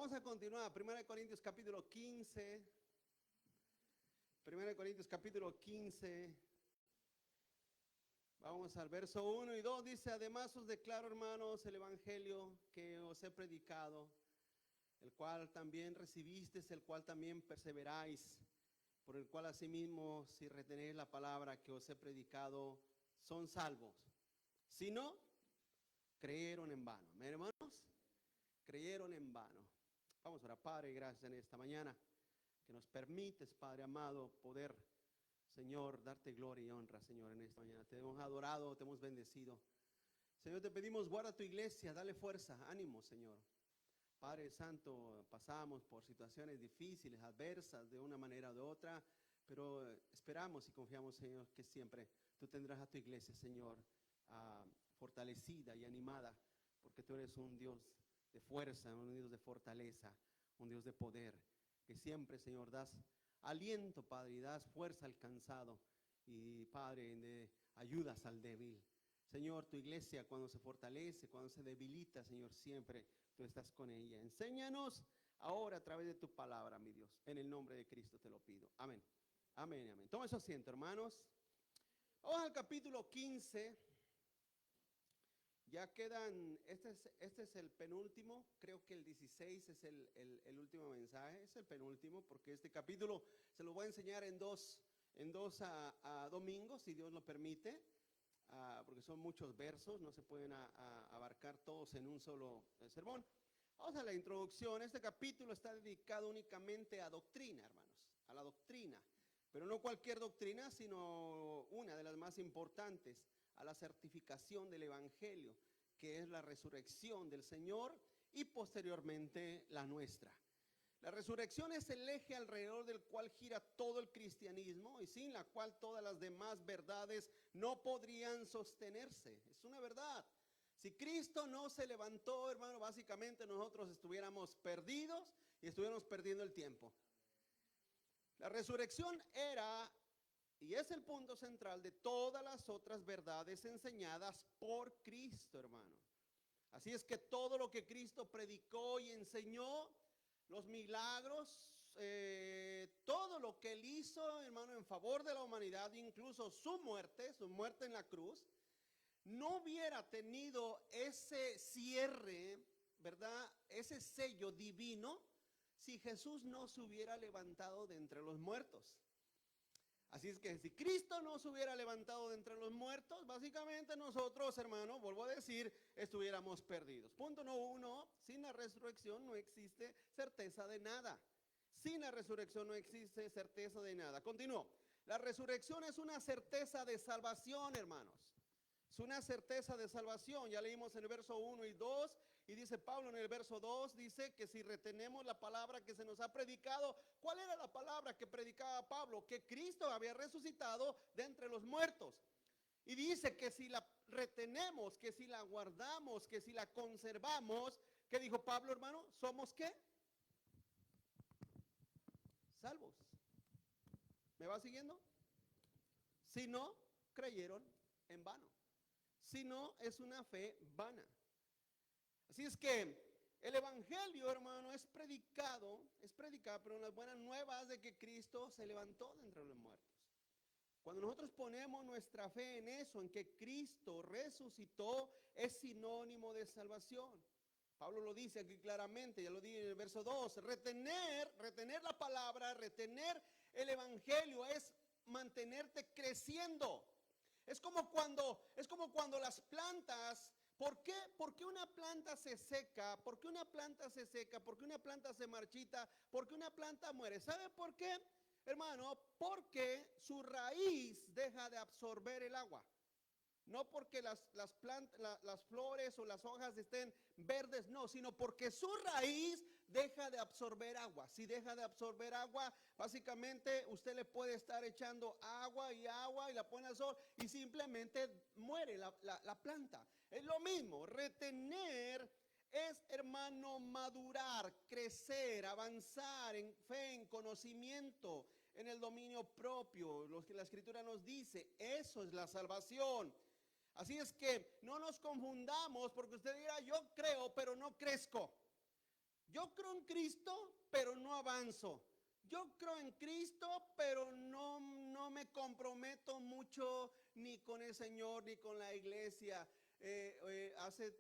Vamos a continuar. 1 Corintios capítulo 15. 1 Corintios capítulo 15. Vamos al verso 1 y 2. Dice: además os declaro, hermanos, el evangelio que os he predicado, el cual también recibisteis, el cual también perseveráis, por el cual asimismo, si retenéis la palabra que os he predicado, son salvos. Si no, creyeron en vano. ¿Me hermanos? Creyeron en vano. Vamos a orar. Padre, gracias en esta mañana que nos permites, Padre amado, poder, Señor, darte gloria y honra, Señor, en esta mañana. Te hemos adorado, te hemos bendecido. Señor, te pedimos, guarda tu iglesia, dale fuerza, ánimo, Señor. Padre Santo, pasamos por situaciones difíciles, adversas, de una manera o de otra, pero esperamos y confiamos, Señor, que siempre tú tendrás a tu iglesia, Señor, fortalecida y animada, porque tú eres un Dios de fuerza, un Dios de fortaleza, un Dios de poder, que siempre, Señor, das aliento, Padre, y das fuerza al cansado, y Padre, ayudas al débil. Señor, tu iglesia cuando se fortalece, cuando se debilita, Señor, siempre tú estás con ella. Enséñanos ahora a través de tu palabra, mi Dios. En el nombre de Cristo te lo pido. Amén. Amén, amén. Toma su asiento, hermanos. Vamos al capítulo 15. Ya quedan, este es el penúltimo, creo que el 16 es el último mensaje, es el penúltimo, porque este capítulo se lo voy a enseñar en dos domingos, si Dios lo permite, porque son muchos versos, no se pueden abarcar todos en un solo sermón. Vamos a la introducción. Este capítulo está dedicado únicamente a doctrina, hermanos, a la doctrina, pero no cualquier doctrina, sino una de las más importantes, a la certificación del evangelio, que es la resurrección del Señor y posteriormente la nuestra. La resurrección es el eje alrededor del cual gira todo el cristianismo y sin la cual todas las demás verdades no podrían sostenerse. Es una verdad. Si Cristo no se levantó, hermano, básicamente nosotros estuviéramos perdidos y estuviéramos perdiendo el tiempo. La resurrección era y es el punto central de todas las otras verdades enseñadas por Cristo, hermano. Así es que todo lo que Cristo predicó y enseñó, los milagros, todo lo que Él hizo, hermano, en favor de la humanidad, incluso su muerte en la cruz, no hubiera tenido ese cierre, ¿verdad? Ese sello divino, si Jesús no se hubiera levantado de entre los muertos. Así es que si Cristo no se hubiera levantado de entre los muertos, básicamente nosotros, hermano, vuelvo a decir, estuviéramos perdidos. Punto número 1, sin la resurrección no existe certeza de nada. Sin la resurrección no existe certeza de nada. Continúo. La resurrección es una certeza de salvación, hermanos. Es una certeza de salvación. Ya leímos en el verso 1 y 2. Y dice Pablo en el verso 2, dice que si retenemos la palabra que se nos ha predicado, ¿cuál era la palabra que predicaba Pablo? Que Cristo había resucitado de entre los muertos. Y dice que si la retenemos, que si la guardamos, que si la conservamos, ¿qué dijo Pablo, hermano? ¿Somos qué? Salvos. ¿Me va siguiendo? Si no, creyeron en vano. Si no, es una fe vana. Así es que el evangelio, hermano, es predicado, pero las buenas nuevas de que Cristo se levantó de entre los muertos. Cuando nosotros ponemos nuestra fe en eso, en que Cristo resucitó, es sinónimo de salvación. Pablo lo dice aquí claramente, ya lo dije en el verso 2, retener la palabra, retener el evangelio es mantenerte creciendo. Es como cuando las plantas, ¿por qué una planta se seca? ¿Por qué una planta se seca? ¿Por qué una planta se marchita? ¿Por qué una planta muere? ¿Sabe por qué, hermano? Porque su raíz deja de absorber el agua. No porque las flores o las hojas estén verdes, no, sino porque su raíz deja de absorber agua. Si deja de absorber agua, básicamente usted le puede estar echando agua y la pone al sol y simplemente muere la planta. Es lo mismo, retener es, hermano, madurar, crecer, avanzar en fe, en conocimiento, en el dominio propio. Lo que la Escritura nos dice, eso es la salvación. Así es que no nos confundamos porque usted dirá, yo creo, pero no crezco. Yo creo en Cristo, pero no avanzo. Yo creo en Cristo, pero no me comprometo mucho ni con el Señor, ni con la iglesia. Hace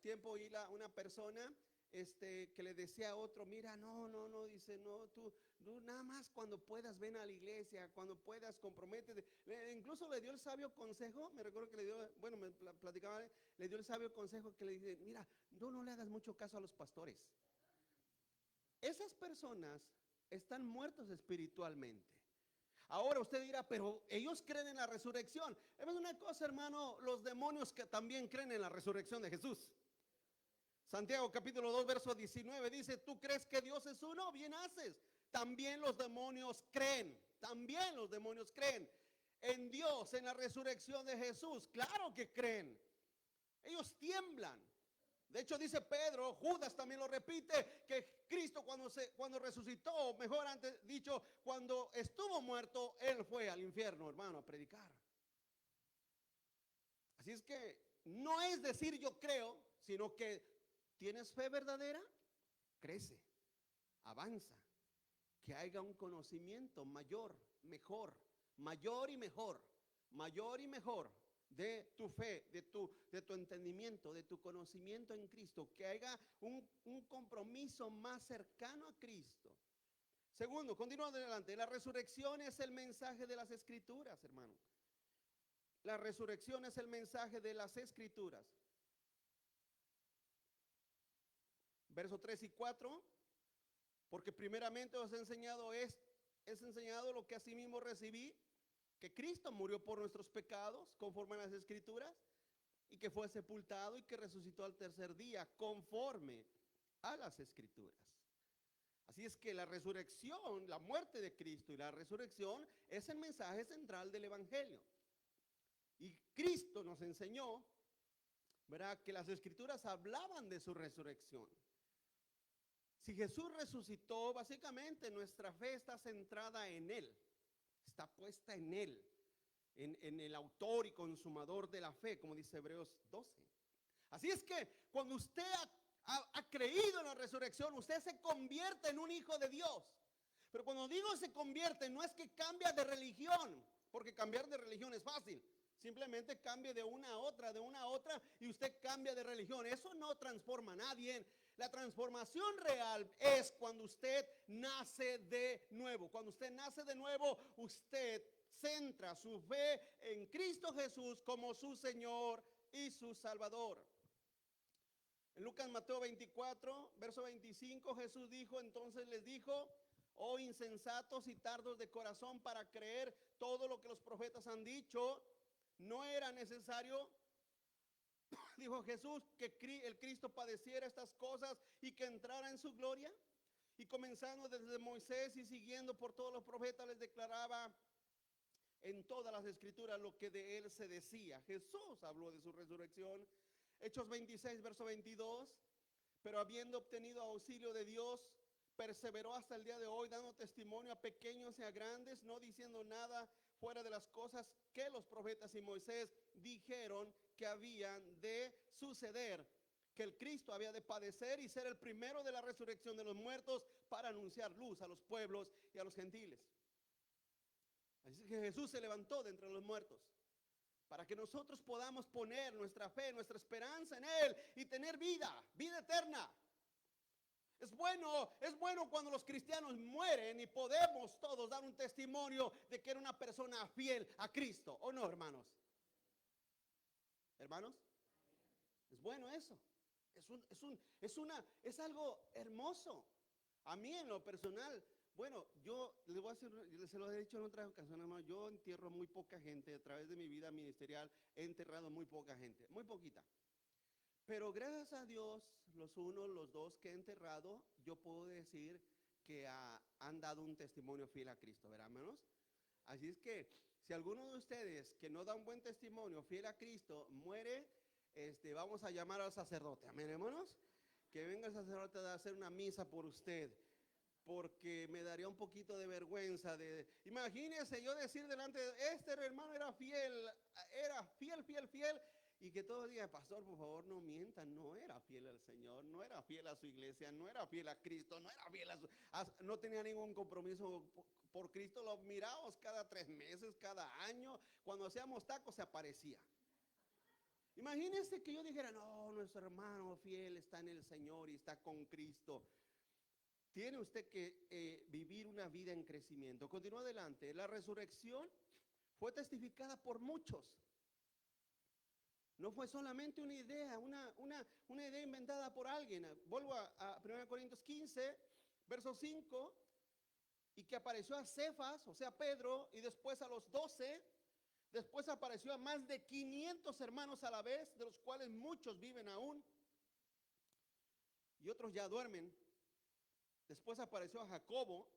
tiempo oí una persona que le decía a otro, mira, no, dice, no, tú nada más cuando puedas ven a la iglesia, cuando puedas comprométete. Incluso le dio el sabio consejo, me recuerdo que le dio, bueno, me platicaba, le dio el sabio consejo que le dice, mira, no le hagas mucho caso a los pastores. Esas personas están muertos espiritualmente. Ahora usted dirá, pero ellos creen en la resurrección. Es una cosa, hermano, los demonios que también creen en la resurrección de Jesús. Santiago capítulo 2 verso 19 dice, ¿tú crees que Dios es uno? Bien haces. También los demonios creen en Dios, en la resurrección de Jesús. Claro que creen. Ellos tiemblan. De hecho dice Pedro, Judas también lo repite, que Cristo cuando resucitó, mejor antes dicho, cuando estuvo muerto, Él fue al infierno, hermano, a predicar. Así es que no es decir yo creo, sino que tienes fe verdadera, crece, avanza, que haya un conocimiento mayor, mejor, mayor y mejor de tu fe, de tu entendimiento, de tu conocimiento en Cristo, que haya un compromiso más cercano a Cristo. Segundo, continuando adelante, la resurrección es el mensaje de las Escrituras, hermano. La resurrección es el mensaje de las Escrituras. Versos 3 y 4, porque primeramente os he enseñado lo que asimismo recibí, que Cristo murió por nuestros pecados, conforme a las Escrituras, y que fue sepultado y que resucitó al tercer día, conforme a las Escrituras. Así es que la resurrección, la muerte de Cristo y la resurrección es el mensaje central del Evangelio. Y Cristo nos enseñó, ¿verdad?, que las Escrituras hablaban de su resurrección. Si Jesús resucitó, básicamente nuestra fe está centrada en Él. Está puesta en Él, en el autor y consumador de la fe, como dice Hebreos 12. Así es que cuando usted ha creído en la resurrección, usted se convierte en un hijo de Dios. Pero cuando digo se convierte, no es que cambia de religión, porque cambiar de religión es fácil. Simplemente cambie de una a otra, y usted cambia de religión. Eso no transforma a nadie. La transformación real es cuando usted nace de nuevo. Cuando usted nace de nuevo, usted centra su fe en Cristo Jesús como su Señor y su Salvador. En Lucas Mateo 24, verso 25, Jesús dijo, entonces les dijo, oh insensatos y tardos de corazón para creer todo lo que los profetas han dicho. ¿No era necesario, dijo Jesús, que el Cristo padeciera estas cosas y que entrara en su gloria? Y comenzando desde Moisés y siguiendo por todos los profetas, les declaraba en todas las Escrituras lo que de él se decía. Jesús habló de su resurrección. Hechos 26, verso 22. Pero habiendo obtenido auxilio de Dios, perseveró hasta el día de hoy, dando testimonio a pequeños y a grandes, no diciendo nada fuera de las cosas que los profetas y Moisés dijeron que habían de suceder, que el Cristo había de padecer y ser el primero de la resurrección de los muertos para anunciar luz a los pueblos y a los gentiles. Así que Jesús se levantó de entre los muertos para que nosotros podamos poner nuestra fe, nuestra esperanza en Él y tener vida eterna. Es bueno cuando los cristianos mueren y podemos todos dar un testimonio de que era una persona fiel a Cristo, ¿o no, hermanos? ¿Hermanos? Es bueno eso. Es algo hermoso. A mí en lo personal, bueno, yo les voy a decir, se lo he dicho en otras ocasiones, hermano, yo entierro muy poca gente. A través de mi vida ministerial he enterrado muy poca gente, muy poquita. Pero gracias a Dios, los unos, los dos que he enterrado, yo puedo decir que han dado un testimonio fiel a Cristo, ¿verdad, hermanos? Así es que si alguno de ustedes que no da un buen testimonio fiel a Cristo muere, vamos a llamar al sacerdote, amén, hermanos, que venga el sacerdote a hacer una misa por usted, porque me daría un poquito de vergüenza. Imagínese yo decir delante de este hermano era fiel, Y que todo día, pastor, por favor, no mientan, no era fiel al Señor, no era fiel a su iglesia, no era fiel a Cristo, no era fiel no tenía ningún compromiso por Cristo. Lo mirábamos cada 3 meses, cada año, cuando hacíamos tacos se aparecía. Imagínense que yo dijera, no, nuestro hermano fiel está en el Señor y está con Cristo. Tiene usted que vivir una vida en crecimiento. Continúa adelante. La resurrección fue testificada por muchos. No fue solamente una idea, una idea inventada por alguien. Vuelvo a 1 Corintios 15, verso 5, y que apareció a Cefas, o sea, Pedro, y después a los 12. Después apareció a más de 500 hermanos a la vez, de los cuales muchos viven aún y otros ya duermen. Después apareció a Jacobo.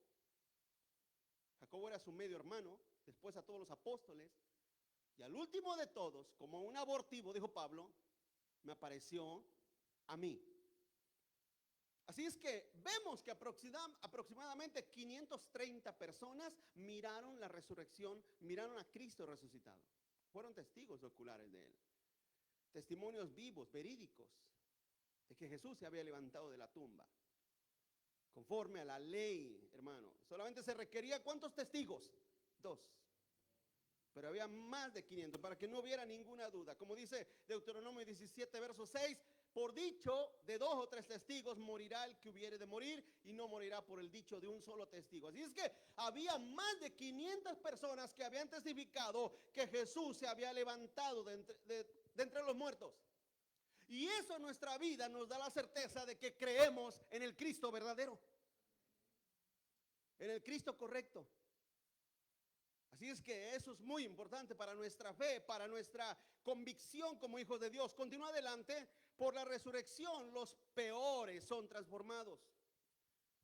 Jacobo era su medio hermano. Después a todos los apóstoles. Y al último de todos, como un abortivo, dijo Pablo, me apareció a mí. Así es que vemos que aproximadamente 530 personas miraron la resurrección, miraron a Cristo resucitado. Fueron testigos oculares de él. Testimonios vivos, verídicos, de que Jesús se había levantado de la tumba. Conforme a la ley, hermano, solamente se requería ¿cuántos testigos? 2. Pero había más de 500 para que no hubiera ninguna duda. Como dice Deuteronomio 17, verso 6, por dicho de 2 o 3 testigos morirá el que hubiere de morir y no morirá por el dicho de un solo testigo. Así es que había más de 500 personas que habían testificado que Jesús se había levantado de entre los muertos. Y eso en nuestra vida nos da la certeza de que creemos en el Cristo verdadero, en el Cristo correcto. Así es que eso es muy importante para nuestra fe, para nuestra convicción como hijos de Dios. Continúa adelante. Por la resurrección los peores son transformados.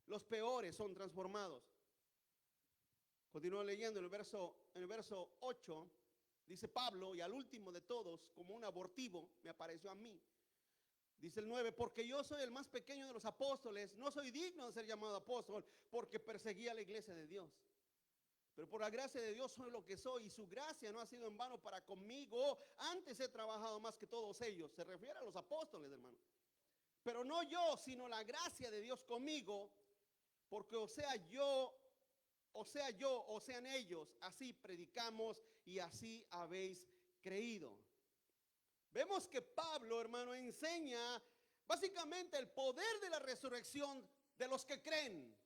Los peores son transformados. Continúa leyendo en el verso 8. Dice Pablo, y al último de todos, como un abortivo, me apareció a mí. Dice el 9, porque yo soy el más pequeño de los apóstoles, no soy digno de ser llamado apóstol, porque perseguía a la iglesia de Dios. Pero por la gracia de Dios soy lo que soy, y su gracia no ha sido en vano para conmigo. Antes he trabajado más que todos ellos. Se refiere a los apóstoles, hermano. Pero no yo, sino la gracia de Dios conmigo, porque o sean ellos, así predicamos y así habéis creído. Vemos que Pablo, hermano, enseña básicamente el poder de la resurrección de los que creen.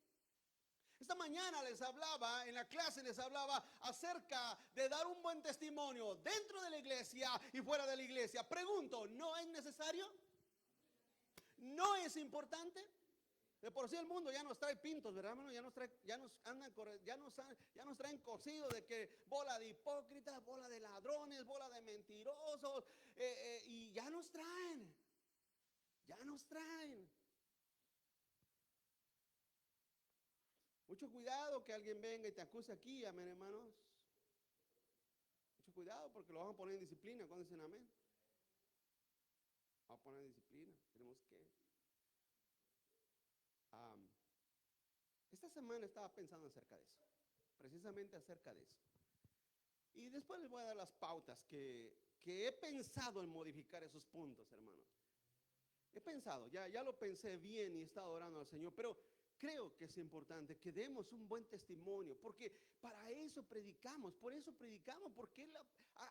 Esta mañana en la clase les hablaba acerca de dar un buen testimonio dentro de la iglesia y fuera de la iglesia. Pregunto, ¿no es necesario? ¿No es importante? De por sí el mundo ya nos trae pintos, ¿verdad, hermano? Ya nos traen cosidos de que bola de hipócritas, bola de ladrones, bola de mentirosos, y ya nos traen. Mucho cuidado que alguien venga y te acuse aquí, amén, hermanos. Mucho cuidado porque lo van a poner en disciplina. ¿Cuándo dicen amén? Vamos a poner en disciplina. Tenemos que. Esta semana estaba pensando acerca de eso. Precisamente acerca de eso. Y después les voy a dar las pautas que he pensado en modificar esos puntos, hermanos. He pensado, ya lo pensé bien y he estado orando al Señor, pero creo que es importante que demos un buen testimonio, porque para eso predicamos, porque Él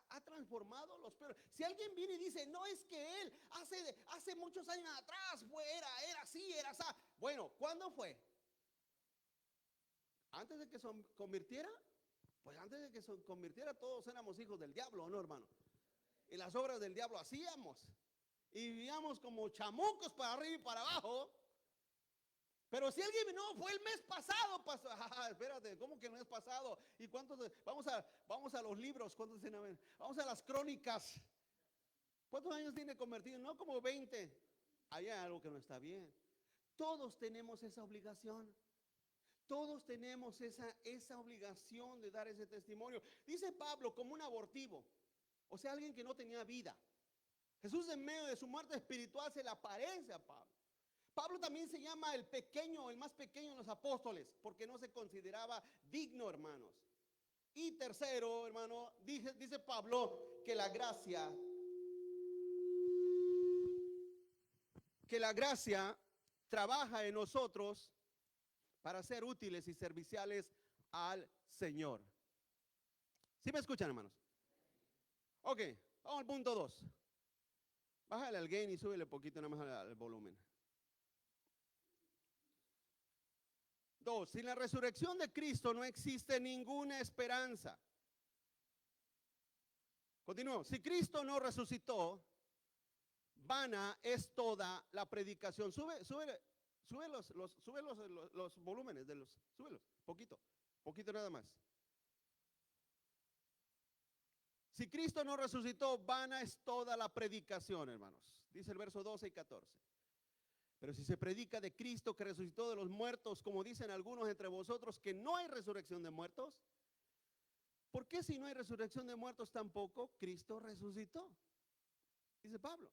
ha transformado los peores. Si alguien viene y dice, no, es que Él hace muchos años atrás era así, era así. Bueno, ¿cuándo fue? ¿Antes de que se convirtiera? Pues antes de que se convirtiera todos éramos hijos del diablo, ¿o no, hermano? Y las obras del diablo hacíamos. Y vivíamos como chamucos para arriba y para abajo. Pero si alguien no fue el mes pasado, espérate, ¿cómo que el mes pasado? ¿Y cuántos? Vamos a los libros, ¿cuántos dicen? A ver, vamos a las crónicas. ¿Cuántos años tiene convertido? No, como 20. Hay algo que no está bien. Todos tenemos esa obligación. Todos tenemos esa obligación de dar ese testimonio. Dice Pablo como un abortivo, o sea, alguien que no tenía vida. Jesús en medio de su muerte espiritual se le aparece a Pablo. Pablo también se llama el más pequeño de los apóstoles, porque no se consideraba digno, hermanos. Y tercero, hermano, dice Pablo que la gracia que la gracia trabaja en nosotros para ser útiles y serviciales al Señor. ¿Sí me escuchan, hermanos? Ok, vamos al punto 2. Bájale al gain y súbele poquito nada más al volumen. 2. Sin la resurrección de Cristo no existe ninguna esperanza. Continuamos. Si Cristo no resucitó, vana es toda la predicación. Sube los volúmenes de los, súbelos, poquito nada más. Si Cristo no resucitó, vana es toda la predicación, hermanos. Dice el verso 12 y 14. Pero si se predica de Cristo que resucitó de los muertos, como dicen algunos entre vosotros, que no hay resurrección de muertos, ¿por qué si no hay resurrección de muertos tampoco Cristo resucitó? Dice Pablo.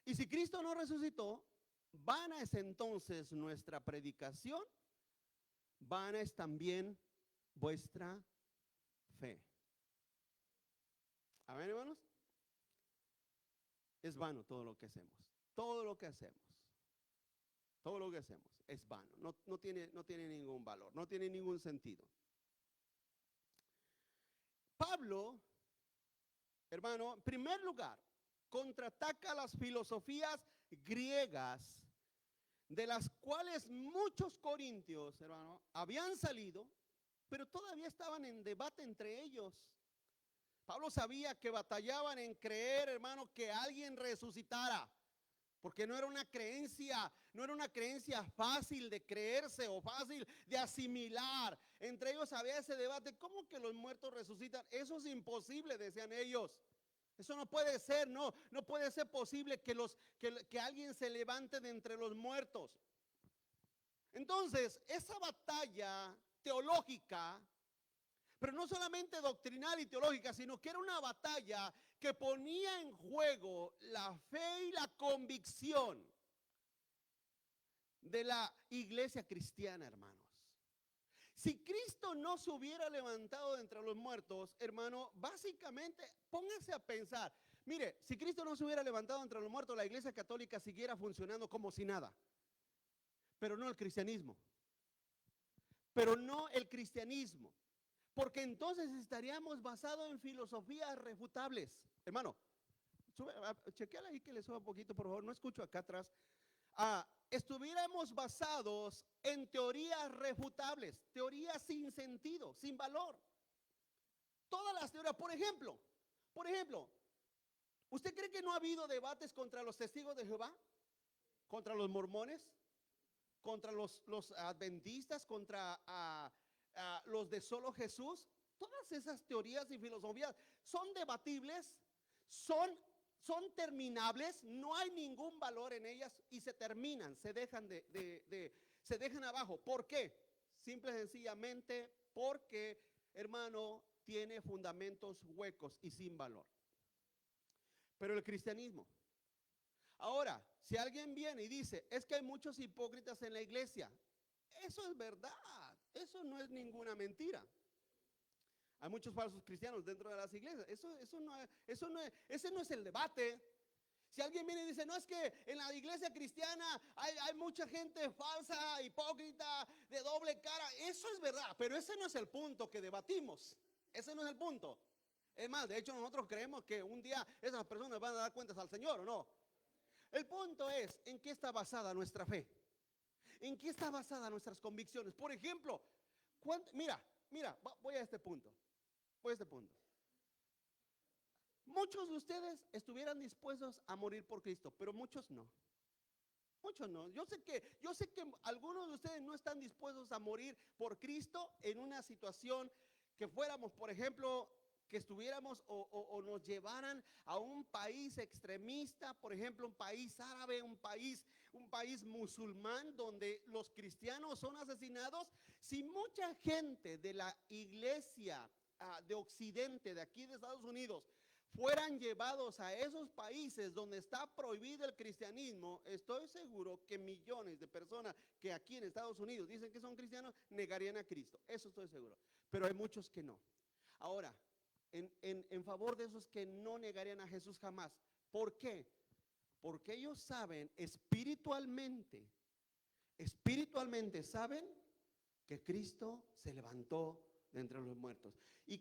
Y si Cristo no resucitó, vana es entonces nuestra predicación, vana es también vuestra fe. Amén, hermanos. Es vano todo lo que hacemos. Todo lo que hacemos. Todo lo que hacemos es vano. No tiene ningún valor. No tiene ningún sentido. Pablo, hermano, en primer lugar, contraataca las filosofías griegas, de las cuales muchos corintios, hermano, habían salido, pero todavía estaban en debate entre ellos. Pablo sabía que batallaban en creer, hermano, que alguien resucitara, porque no era una creencia fácil de creerse o fácil de asimilar. Entre ellos había ese debate, ¿cómo que los muertos resucitan? Eso es imposible, decían ellos. Eso no puede ser, no puede ser posible que alguien se levante de entre los muertos. Entonces, esa batalla teológica, pero no solamente doctrinal y teológica, sino que era una batalla que ponía en juego la fe y la convicción de la iglesia cristiana, hermanos. Si Cristo no se hubiera levantado de entre los muertos, hermano, básicamente póngase a pensar. Mire, si Cristo no se hubiera levantado entre los muertos, la iglesia católica siguiera funcionando como si nada. Pero no el cristianismo. Porque entonces estaríamos basados en filosofías refutables. Hermano, chequeala ahí que le suba un poquito, por favor. No escucho acá atrás. Estuviéramos basados en teorías refutables, teorías sin sentido, sin valor. Todas las teorías, por ejemplo, ¿usted cree que no ha habido debates contra los testigos de Jehová? ¿Contra los mormones? ¿Contra los adventistas? ¿Contra los de solo Jesús? Todas esas teorías y filosofías son debatibles, son terminables, no hay ningún valor en ellas y se terminan, se dejan se dejan abajo. ¿Por qué? Simple y sencillamente porque, hermano, tiene fundamentos huecos y sin valor. Pero el cristianismo. Ahora, si alguien viene y dice, es que hay muchos hipócritas en la iglesia, eso es verdad, eso no es ninguna mentira. Hay muchos falsos cristianos dentro de las iglesias. Ese no es el debate. Si alguien viene y dice, no, es que en la iglesia cristiana hay mucha gente falsa, hipócrita, de doble cara, eso es verdad, pero ese no es el punto que debatimos. Ese no es el punto. Es más, de hecho nosotros creemos que un día esas personas van a dar cuentas al Señor, ¿o no? El punto es, ¿en qué está basada nuestra fe? ¿En qué está basada nuestras convicciones? Por ejemplo, mira, voy a este punto. Muchos de ustedes estuvieran dispuestos a morir por Cristo, pero muchos no. Muchos no. Yo sé que algunos de ustedes no están dispuestos a morir por Cristo en una situación que fuéramos, por ejemplo, que estuviéramos o nos llevaran a un país extremista, por ejemplo, un país árabe, un país musulmán donde los cristianos son asesinados. Si mucha gente de la iglesia de Occidente, de aquí de Estados Unidos, fueran llevados a esos países donde está prohibido el cristianismo, estoy seguro que millones de personas que aquí en Estados Unidos dicen que son cristianos negarían a Cristo. Eso estoy seguro. Pero hay muchos que no. Ahora, en favor de esos que no negarían a Jesús jamás. ¿Por qué? Porque ellos saben espiritualmente saben que Cristo se levantó de entre los muertos. Y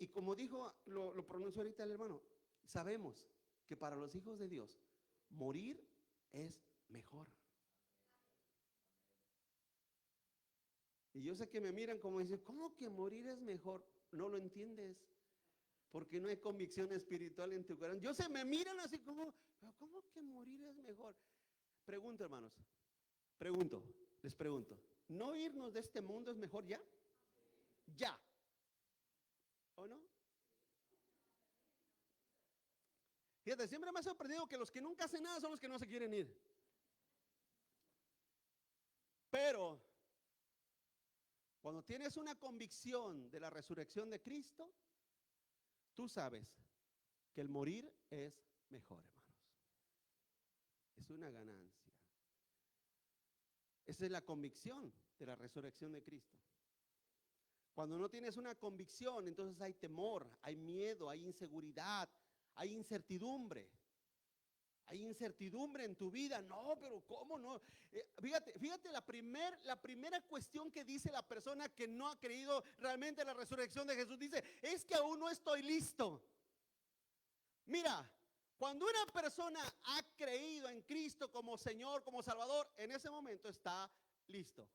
como dijo, lo pronunció ahorita el hermano, sabemos que para los hijos de Dios morir es mejor. Y yo sé que me miran como dicen, ¿cómo que morir es mejor? No lo entiendes, porque no hay convicción espiritual en tu corazón. Yo sé, me miran así como, ¿cómo que morir es mejor? Pregunto, hermanos, les pregunto, ¿no irnos de este mundo es mejor ya? Ya, ¿o no? Fíjate, siempre me ha sorprendido que los que nunca hacen nada son los que no se quieren ir. Pero cuando tienes una convicción de la resurrección de Cristo, tú sabes que el morir es mejor, hermanos. Es una ganancia. Esa es la convicción de la resurrección de Cristo. Cuando no tienes una convicción, entonces hay temor, hay miedo, hay inseguridad, hay incertidumbre. Hay incertidumbre en tu vida. No, pero ¿cómo no? Fíjate la primera cuestión que dice la persona que no ha creído realmente en la resurrección de Jesús. Dice, es que aún no estoy listo. Mira, cuando una persona ha creído en Cristo como Señor, como Salvador, en ese momento está listo.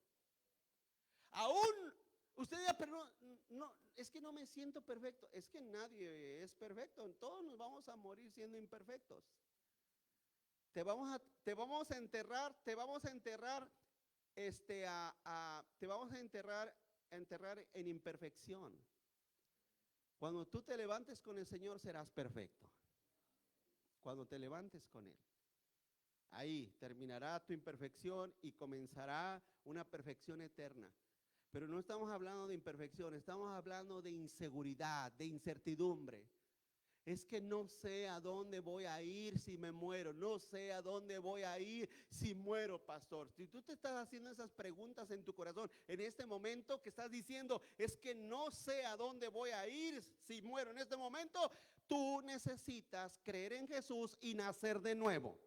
Aún usted dirá, pero no, es que no me siento perfecto. Es que nadie es perfecto. Todos nos vamos a morir siendo imperfectos. Te vamos a enterrar, te vamos a enterrar en imperfección. Cuando tú te levantes con el Señor serás perfecto. Cuando te levantes con Él, ahí terminará tu imperfección y comenzará una perfección eterna. Pero no estamos hablando de imperfección, estamos hablando de inseguridad, de incertidumbre. Es que no sé a dónde voy a ir si me muero. No sé a dónde voy a ir si muero, pastor. Si tú te estás haciendo esas preguntas en tu corazón en este momento, que estás diciendo, es que no sé a dónde voy a ir si muero en este momento, tú necesitas creer en Jesús y nacer de nuevo.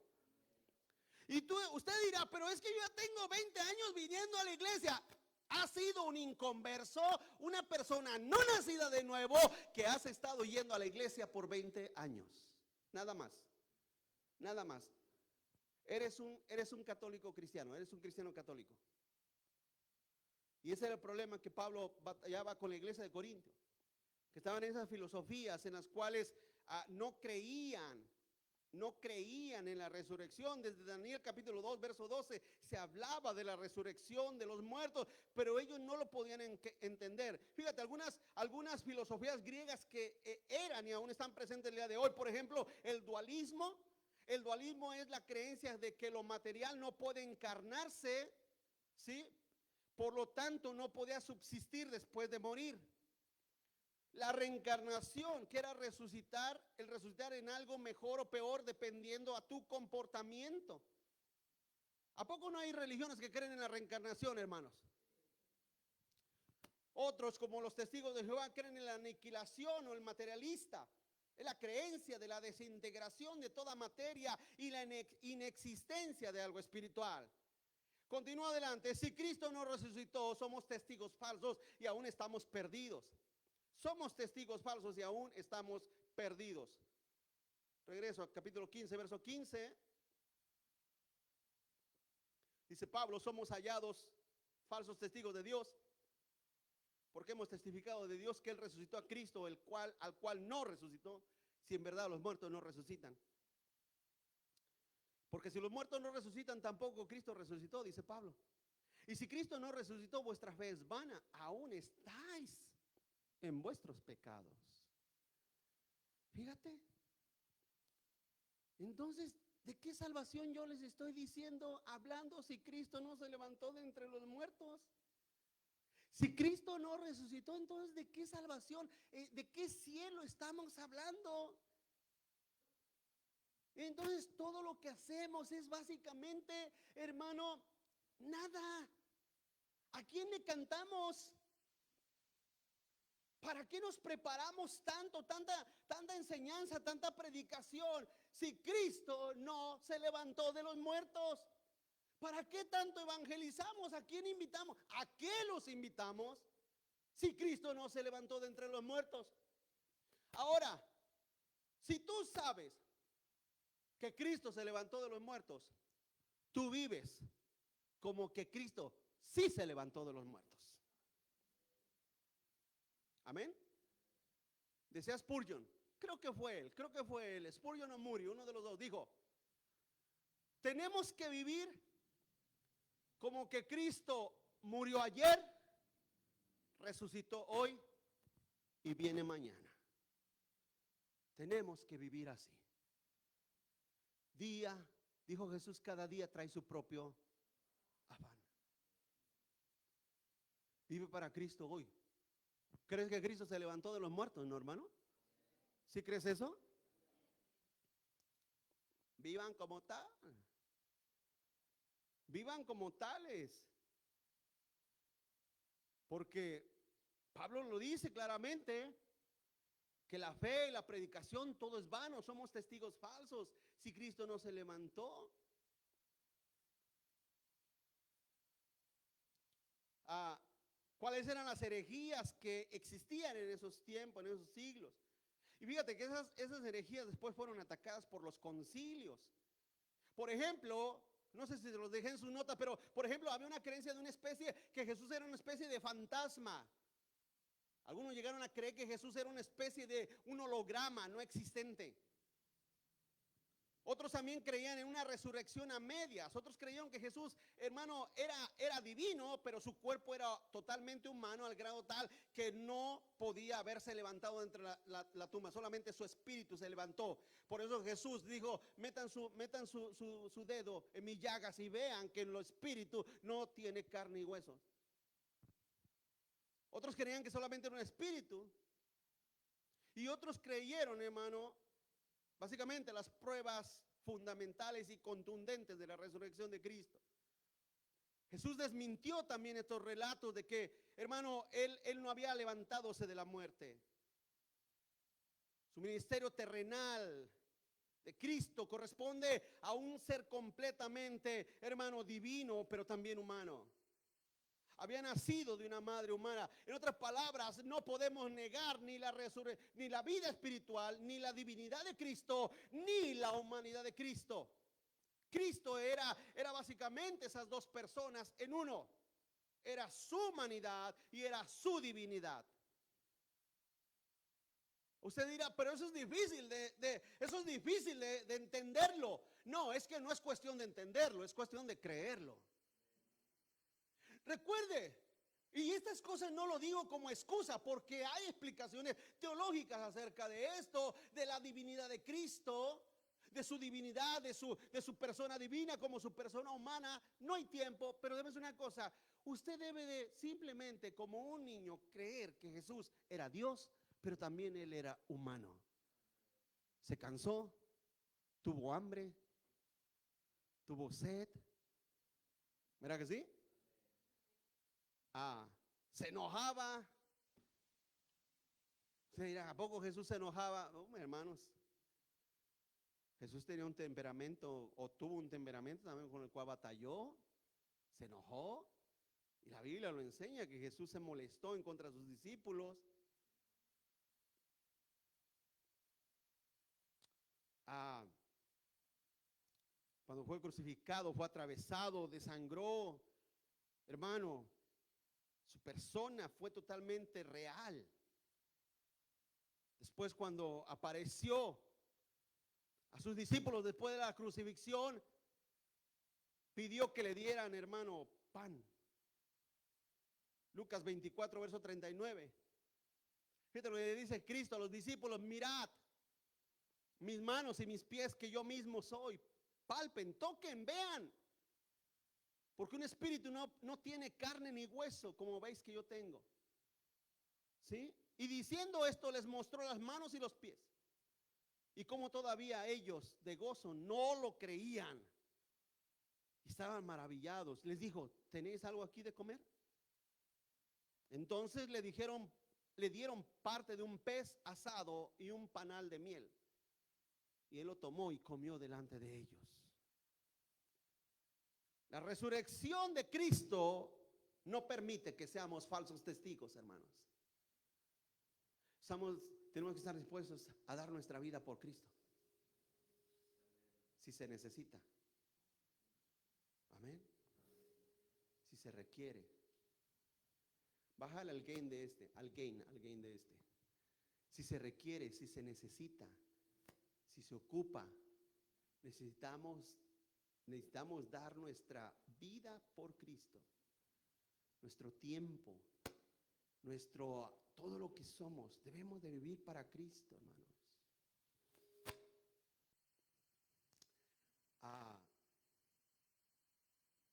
Y usted dirá, pero es que yo ya tengo 20 años viniendo a la iglesia. Has sido un inconverso, una persona no nacida de nuevo, que has estado yendo a la iglesia por 20 años. Nada más, nada más. Eres un católico cristiano, eres un cristiano católico. Y ese era el problema que Pablo batallaba con la iglesia de Corinto, que estaban en esas filosofías en las cuales no creían en la resurrección. Desde Daniel capítulo 2, verso 12, se hablaba de la resurrección de los muertos, pero ellos no lo podían entender. Fíjate, algunas filosofías griegas que eran y aún están presentes el día de hoy. Por ejemplo, el dualismo. El dualismo es la creencia de que lo material no puede encarnarse, ¿sí? Por lo tanto, no podía subsistir después de morir. La reencarnación, que era el resucitar en algo mejor o peor dependiendo a tu comportamiento. ¿A poco no hay religiones que creen en la reencarnación, hermanos? Otros, como los testigos de Jehová, creen en la aniquilación o el materialista. Es la creencia de la desintegración de toda materia y la inexistencia de algo espiritual. Continúa adelante. Si Cristo no resucitó, somos testigos falsos y aún estamos perdidos. Somos testigos falsos y aún estamos perdidos. Regreso al capítulo 15, verso 15. Dice Pablo, somos hallados falsos testigos de Dios, porque hemos testificado de Dios que Él resucitó a Cristo, al cual no resucitó, si en verdad los muertos no resucitan. Porque si los muertos no resucitan, tampoco Cristo resucitó, dice Pablo. Y si Cristo no resucitó, vuestra fe es vana, aún estáis en vuestros pecados. Fíjate. Entonces, ¿de qué salvación yo les estoy diciendo, hablando, si Cristo no se levantó de entre los muertos? Si Cristo no resucitó, entonces ¿de qué salvación? ¿De qué cielo estamos hablando? Entonces todo lo que hacemos es básicamente, hermano, nada. ¿A quién le cantamos? ¿Para qué nos preparamos tanto, tanta enseñanza, tanta predicación? si Cristo no se levantó de los muertos? ¿Para qué tanto evangelizamos? ¿A quién invitamos? ¿A qué los invitamos si Cristo no se levantó de entre los muertos? Ahora, si tú sabes que Cristo se levantó de los muertos, tú vives como que Cristo sí se levantó de los muertos. Amén. Decía Spurgeon, creo que fue él, Spurgeon o Murray, uno de los dos, dijo: tenemos que vivir como que Cristo murió ayer, resucitó hoy y viene mañana. Tenemos que vivir así. Dijo Jesús, cada día trae su propio afán. Vive para Cristo hoy. ¿Crees que Cristo se levantó de los muertos, no, hermano? ¿Sí crees eso? Vivan como tal. Vivan como tales. Porque Pablo lo dice claramente, que la fe y la predicación todo es vano, somos testigos falsos si Cristo no se levantó. ¿Cuáles eran las herejías que existían en esos tiempos, en esos siglos? Y fíjate que esas herejías después fueron atacadas por los concilios. Por ejemplo, no sé si se los dejé en su nota, pero por ejemplo había una creencia de una especie, que Jesús era una especie de fantasma. Algunos llegaron a creer que Jesús era una especie de un holograma no existente. Otros también creían en una resurrección a medias. Otros creyeron que Jesús, hermano, era divino, pero su cuerpo era totalmente humano, al grado tal que no podía haberse levantado entre la tumba. Solamente su espíritu se levantó. Por eso Jesús dijo: metan su dedo en mis llagas y vean que el espíritu no tiene carne y huesos. Otros creían que solamente era un espíritu. Y otros creyeron, hermano, básicamente las pruebas fundamentales y contundentes de la resurrección de Cristo. Jesús desmintió también estos relatos de que, hermano, él no había levantadose de la muerte. Su ministerio terrenal de Cristo corresponde a un ser completamente, hermano, divino, pero también humano. Había nacido de una madre humana. En otras palabras, no podemos negar ni la vida espiritual, ni la divinidad de Cristo, ni la humanidad de Cristo. Cristo era básicamente esas dos personas en uno. Era su humanidad y era su divinidad. Usted dirá, pero eso es difícil de entenderlo. No, es que no es cuestión de entenderlo, es cuestión de creerlo. Recuerde, y estas cosas no lo digo como excusa, porque hay explicaciones teológicas acerca de esto, de la divinidad de Cristo, de su divinidad, de su persona divina como su persona humana. No hay tiempo, pero debe ser una cosa: usted debe de simplemente, como un niño, creer que Jesús era Dios, pero también Él era humano. Se cansó, tuvo hambre, tuvo sed. ¿Verdad que sí? Se enojaba. Se dirá, ¿a poco Jesús se enojaba? No, hermanos, Jesús tenía un temperamento, o tuvo un temperamento también con el cual batalló, se enojó. Y la Biblia lo enseña, que Jesús se molestó en contra de sus discípulos. Cuando fue crucificado, fue atravesado, desangró. Hermano, su persona fue totalmente real. Después, cuando apareció a sus discípulos después de la crucifixión, pidió que le dieran, hermano, pan. Lucas 24, verso 39. Fíjate lo que le dice Cristo a los discípulos: mirad mis manos y mis pies, que yo mismo soy. Palpen, toquen, vean. Porque un espíritu no tiene carne ni hueso, como veis que yo tengo. ¿Sí? Y diciendo esto, les mostró las manos y los pies. Y como todavía ellos de gozo no lo creían, estaban maravillados, les dijo: ¿tenéis algo aquí de comer? Entonces le dieron parte de un pez asado y un panal de miel. y Él lo tomó y comió delante de ellos. La resurrección de Cristo no permite que seamos falsos testigos, hermanos. Tenemos que estar dispuestos a dar nuestra vida por Cristo, si se necesita. Amén. Si se requiere. Bájale al gain de este, al gain de este. Si se requiere, si se necesita, si se ocupa, necesitamos dar nuestra vida por Cristo, nuestro tiempo, todo lo que somos. Debemos de vivir para Cristo, hermanos.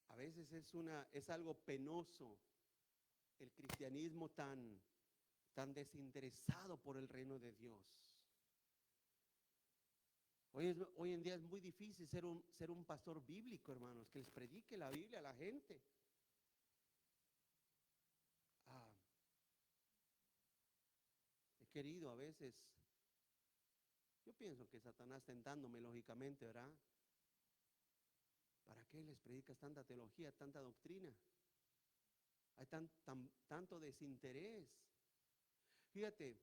A veces es algo penoso el cristianismo tan desinteresado por el reino de Dios. Hoy en día es muy difícil ser un pastor bíblico, hermanos, que les predique la Biblia a la gente. He querido a veces, yo pienso que Satanás tentándome lógicamente, ¿verdad? ¿Para qué les predicas tanta teología, tanta doctrina? Hay tanto desinterés. Fíjate,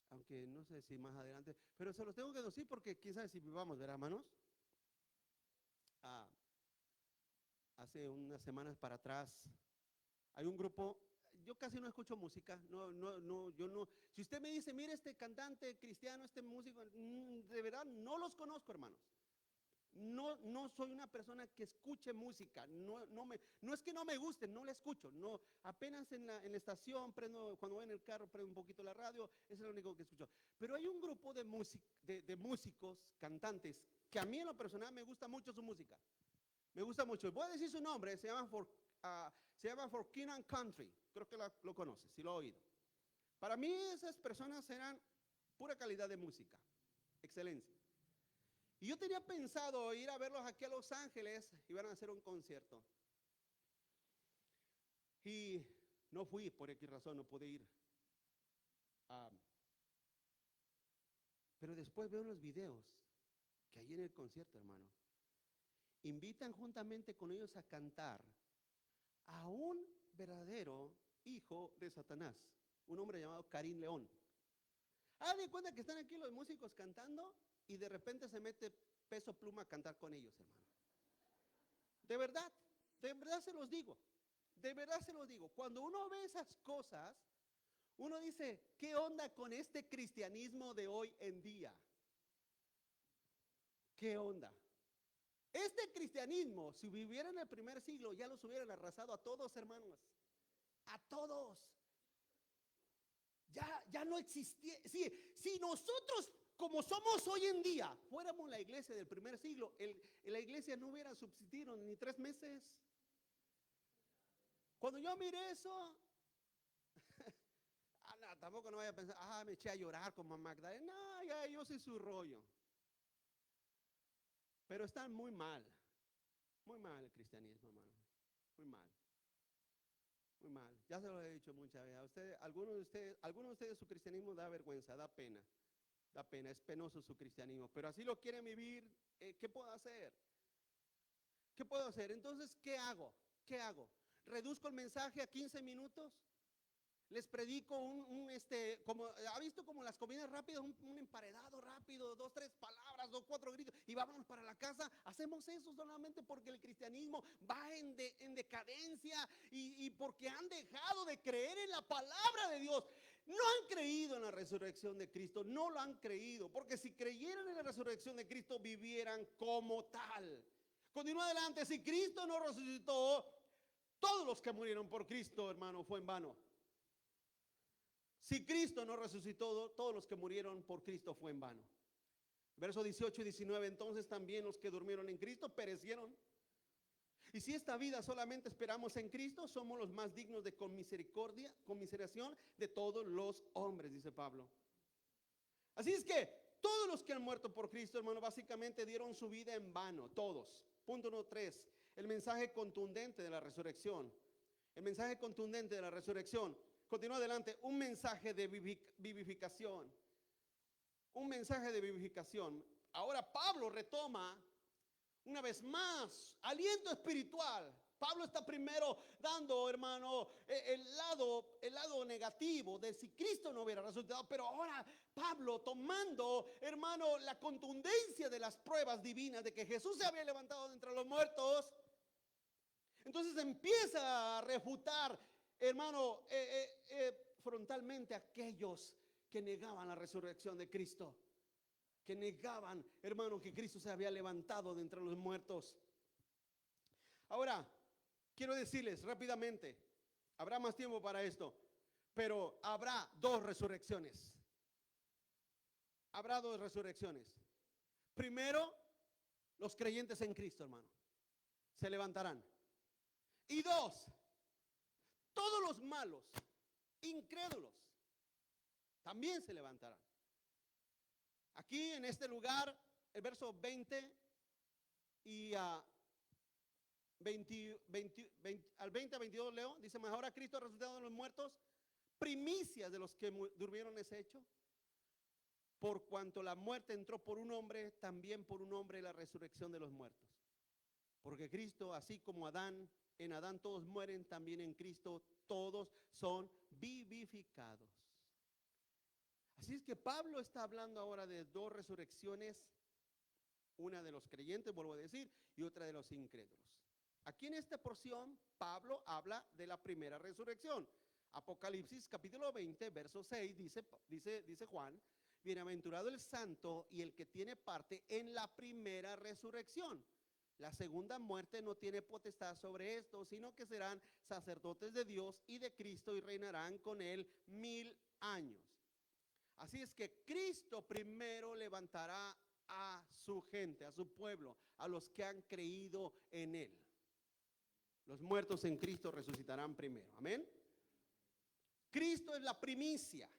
aunque no sé si más adelante, pero se los tengo que decir porque quién sabe si vivamos, ¿verdad, hermanos? Hace unas semanas para atrás, hay un grupo, yo casi no escucho música, yo no. Si usted me dice, mire este cantante cristiano, este músico, de verdad no los conozco, hermanos. No soy una persona que escuche música, no es que no me guste, no la escucho, no, apenas en la estación cuando voy en el carro prendo un poquito la radio, eso es lo único que escucho. Pero hay un grupo de músicos, cantantes, que a mí en lo personal me gusta mucho su música, me gusta mucho. Voy a decir su nombre, se llama For King and Country, creo que lo conoce, si lo ha oído. Para mí esas personas eran pura calidad de música, excelencia. Y yo tenía pensado ir a verlos aquí a Los Ángeles, iban a hacer un concierto. Y no fui, por X razón, no pude ir. Pero después veo los videos que hay en el concierto, hermano. Invitan juntamente con ellos a cantar a un verdadero hijo de Satanás, un hombre llamado Karim León. Haz de cuenta que están aquí los músicos cantando y de repente se mete Peso Pluma a cantar con ellos, hermano. De verdad se los digo. De verdad se los digo. Cuando uno ve esas cosas, uno dice, ¿qué onda con este cristianismo de hoy en día? ¿Qué onda? Este cristianismo, si viviera en el primer siglo, ya los hubieran arrasado a todos, hermanos. A todos. Ya no existía. Si nosotros, como somos hoy en día, fuéramos la iglesia del primer siglo, la iglesia no hubiera subsistido ni 3 meses. Cuando yo miré eso, no, tampoco no vaya a pensar, me eché a llorar como Magdalena. No, ya yo sé su rollo. Pero están muy mal el cristianismo, hermano. Muy mal. Muy mal. Ya se lo he dicho muchas veces. Algunos de ustedes su cristianismo da vergüenza, da pena. Da pena, es penoso su cristianismo. Pero así lo quieren vivir. ¿Qué puedo hacer? ¿Qué puedo hacer? Entonces, ¿qué hago? ¿Reduzco el mensaje a 15 minutos? Les predico como, ¿ha visto como las comidas rápidas? Un emparedado rápido, 2, 3 palabras, 2, 4 gritos, y vámonos para la casa. Hacemos eso solamente porque el cristianismo va en decadencia y porque han dejado de creer en la palabra de Dios. No han creído en la resurrección de Cristo, no lo han creído, porque si creyeran en la resurrección de Cristo, vivieran como tal. Continúa adelante, si Cristo no resucitó, todos los que murieron por Cristo, hermano, fue en vano. Si Cristo no resucitó, todos los que murieron por Cristo fue en vano. Versos 18 y 19, entonces también los que durmieron en Cristo perecieron. Y si esta vida solamente esperamos en Cristo, somos los más dignos de conmiseración de todos los hombres, dice Pablo. Así es que todos los que han muerto por Cristo, hermano, básicamente dieron su vida en vano, todos. Punto número 3, el mensaje contundente de la resurrección. El mensaje contundente de la resurrección. Continúa adelante, un mensaje de vivificación. Un mensaje de vivificación. ahora Pablo retoma una vez más aliento espiritual. Pablo está primero dando, hermano, el lado negativo de si Cristo no hubiera resucitado, pero ahora Pablo tomando, hermano, la contundencia de las pruebas divinas de que Jesús se había levantado de entre los muertos. Entonces empieza a refutar, hermano, frontalmente a aquellos que negaban la resurrección de Cristo, que negaban, hermano, que Cristo se había levantado de entre los muertos. Ahora, quiero decirles rápidamente, habrá más tiempo para esto, pero habrá dos resurrecciones. Habrá dos resurrecciones. Primero, los creyentes en Cristo, hermano, se levantarán. Y dos, todos los malos, incrédulos, también se levantarán. Aquí en este lugar, el verso 20 y al 20 a 22 leo, dice: mas ahora Cristo ha resucitado de los muertos, primicias de los que durmieron ese hecho. Por cuanto la muerte entró por un hombre, también por un hombre la resurrección de los muertos. Porque Cristo, así como en Adán todos mueren, también en Cristo todos son vivificados. Así es que Pablo está hablando ahora de dos resurrecciones, una de los creyentes, vuelvo a decir, y otra de los incrédulos. Aquí en esta porción, Pablo habla de la primera resurrección. Apocalipsis capítulo 20, verso 6, dice Juan: bienaventurado el santo y el que tiene parte en la primera resurrección. La segunda muerte no tiene potestad sobre esto, sino que serán sacerdotes de Dios y de Cristo y reinarán con él 1000 años. Así es que Cristo primero levantará a su gente, a su pueblo, a los que han creído en él. Los muertos en Cristo resucitarán primero. Amén. Cristo es la primicia.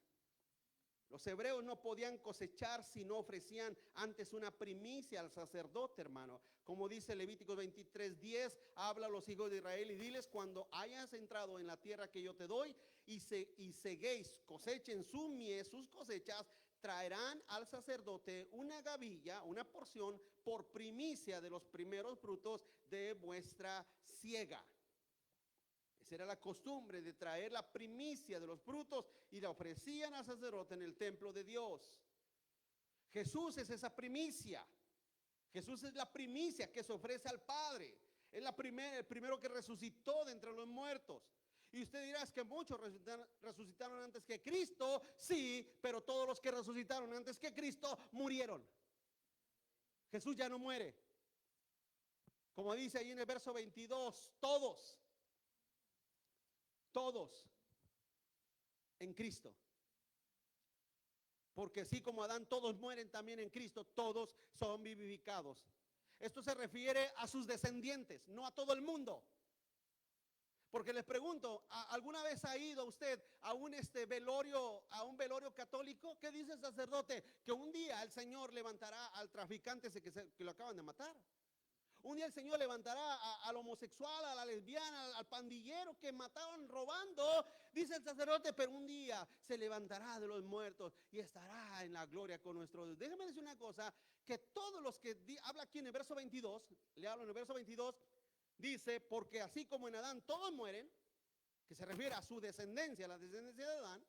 Los hebreos no podían cosechar si no ofrecían antes una primicia al sacerdote, hermano. Como dice Levítico 23:10, habla a los hijos de Israel y diles: cuando hayas entrado en la tierra que yo te doy y seguéis, cosechen su mies, sus cosechas, traerán al sacerdote una gavilla, una porción por primicia de los primeros frutos de vuestra siega. Esa era la costumbre de traer la primicia de los frutos y la ofrecían al sacerdote en el templo de Dios. Jesús es esa primicia. Jesús es la primicia que se ofrece al Padre. Es el primero que resucitó de entre los muertos. Y usted dirá: es que muchos resucitaron antes que Cristo. Sí, pero todos los que resucitaron antes que Cristo murieron. Jesús ya no muere. Como dice ahí en el verso 22, todos en Cristo. Porque así como Adán todos mueren, también en Cristo todos son vivificados. Esto se refiere a sus descendientes, no a todo el mundo. Porque les pregunto, ¿alguna vez ha ido usted a un velorio católico? ¿Qué dice el sacerdote? Que un día el Señor levantará al traficante que lo acaban de matar. Un día el Señor levantará al homosexual, a la lesbiana, al pandillero que mataron robando, dice el sacerdote, pero un día se levantará de los muertos y estará en la gloria con nuestro Dios. Déjame decir una cosa, que todos los que habla aquí en el verso 22, le hablo en el verso 22, dice: porque así como en Adán todos mueren, que se refiere a su descendencia, la descendencia de Adán,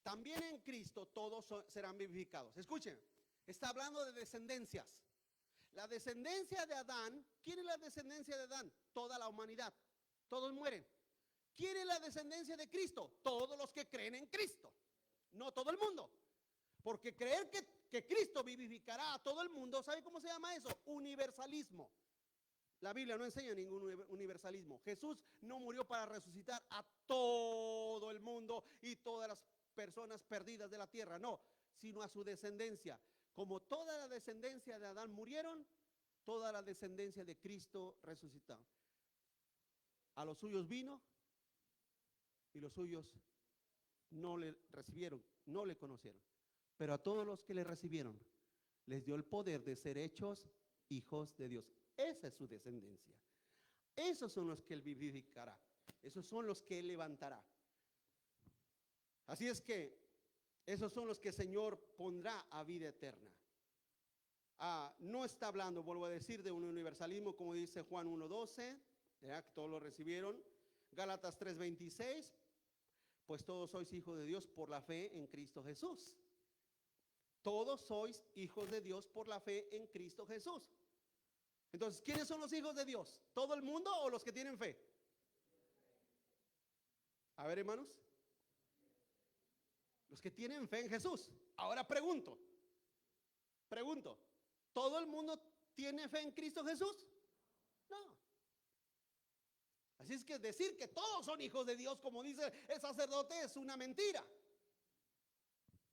también en Cristo todos serán vivificados. Escuchen, está hablando de descendencias. La descendencia de Adán, ¿quién es la descendencia de Adán? Toda la humanidad, todos mueren. ¿Quién es la descendencia de Cristo? Todos los que creen en Cristo, no todo el mundo. Porque creer que Cristo vivificará a todo el mundo, ¿sabe cómo se llama eso? Universalismo. La Biblia no enseña ningún universalismo. Jesús no murió para resucitar a todo el mundo y todas las personas perdidas de la tierra, no, sino a su descendencia. Como toda la descendencia de Adán murieron, toda la descendencia de Cristo resucitó. A los suyos vino y los suyos no le recibieron, no le conocieron. Pero a todos los que le recibieron, les dio el poder de ser hechos hijos de Dios. Esa es su descendencia. Esos son los que él vivificará. Esos son los que él levantará. Así es que esos son los que el Señor pondrá a vida eterna. no está hablando, vuelvo a decir, de un universalismo como dice Juan 1:12, que todos lo recibieron. Gálatas 3:26, pues todos sois hijos de Dios por la fe en Cristo Jesús. Todos sois hijos de Dios por la fe en Cristo Jesús. Entonces, ¿quiénes son los hijos de Dios? ¿Todo el mundo o los que tienen fe? A ver, hermanos. Los que tienen fe en Jesús. Ahora pregunto, ¿todo el mundo tiene fe en Cristo Jesús? No. Así es que decir que todos son hijos de Dios, como dice el sacerdote, es una mentira.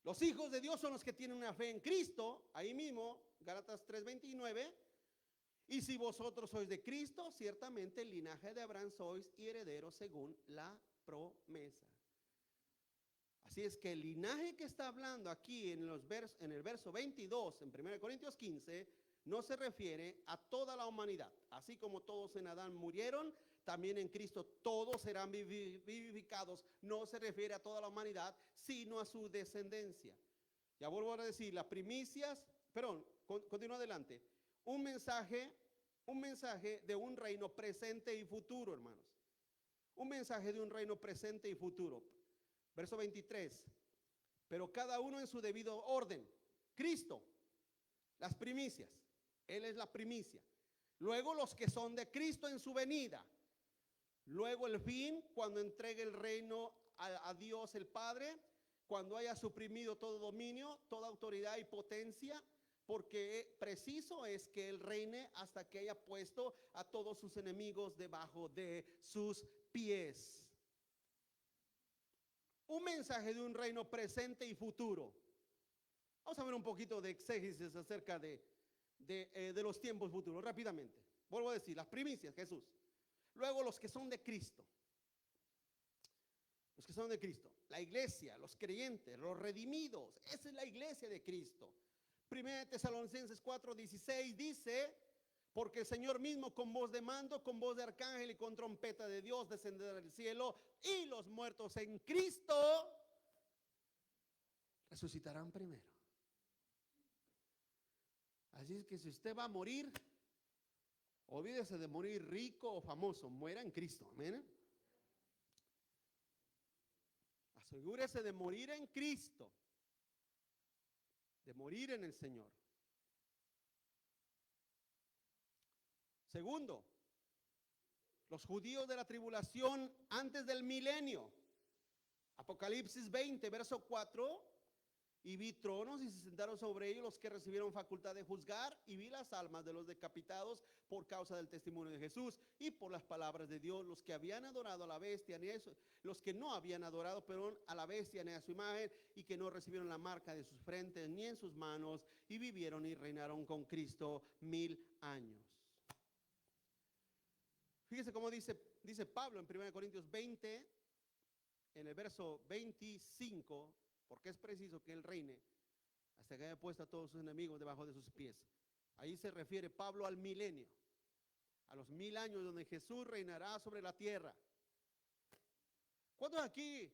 Los hijos de Dios son los que tienen una fe en Cristo, ahí mismo, Gálatas 3:29. Y si vosotros sois de Cristo, ciertamente el linaje de Abraham sois y herederos según la promesa. Así es que el linaje que está hablando aquí en el verso 22, en 1 Corintios 15, no se refiere a toda la humanidad. Así como todos en Adán murieron, también en Cristo todos serán vivificados. No se refiere a toda la humanidad, sino a su descendencia. Ya vuelvo a decir, las primicias, continúa adelante. Un mensaje de un reino presente y futuro, hermanos. Un mensaje de un reino presente y futuro. Verso 23. Pero cada uno en su debido orden. Cristo, las primicias. Él es la primicia. Luego los que son de Cristo en su venida. Luego el fin, cuando entregue el reino a Dios el Padre, cuando haya suprimido todo dominio, toda autoridad y potencia, porque preciso es que Él reine hasta que haya puesto a todos sus enemigos debajo de sus pies. Un mensaje de un reino presente y futuro. Vamos a ver un poquito de exégesis acerca de los tiempos futuros, rápidamente. Vuelvo a decir, las primicias, Jesús. Luego los que son de Cristo. Los que son de Cristo. La iglesia, los creyentes, los redimidos. Esa es la iglesia de Cristo. 1 Tesalonicenses 4:16 dice, porque el Señor mismo con voz de mando, con voz de arcángel y con trompeta de Dios descenderá del cielo, y los muertos en Cristo resucitarán primero. Así es que si usted va a morir, olvídese de morir rico o famoso, muera en Cristo, amén. Asegúrese de morir en Cristo, de morir en el Señor. Segundo, los judíos de la tribulación antes del milenio. Apocalipsis 20, verso 4. Y vi tronos y se sentaron sobre ellos los que recibieron facultad de juzgar, y vi las almas de los decapitados por causa del testimonio de Jesús y por las palabras de Dios, los que habían adorado a la bestia, los que no habían adorado, pero a la bestia ni a su imagen, y que no recibieron la marca de sus frentes ni en sus manos, y vivieron y reinaron con Cristo 1000 años. Fíjese cómo dice Pablo en 1 Corintios 20, en el verso 25, porque es preciso que Él reine hasta que haya puesto a todos sus enemigos debajo de sus pies. Ahí se refiere Pablo al milenio, a los 1000 años donde Jesús reinará sobre la tierra. ¿Cuántos aquí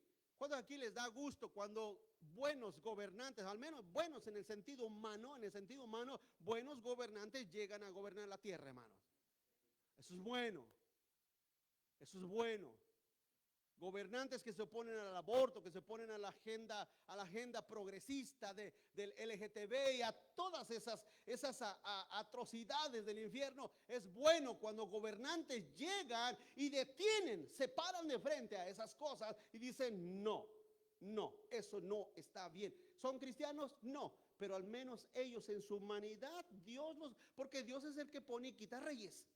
les da gusto cuando buenos gobernantes, al menos buenos en el sentido humano, buenos gobernantes llegan a gobernar la tierra, hermanos? Eso es bueno. Eso es bueno. Gobernantes que se oponen al aborto, que se oponen a la agenda progresista del LGTB y a todas esas atrocidades del infierno. Es bueno cuando gobernantes llegan y detienen, se paran de frente a esas cosas y dicen no, eso no está bien. ¿Son cristianos? No, pero al menos ellos en su humanidad, porque Dios es el que pone y quita reyes.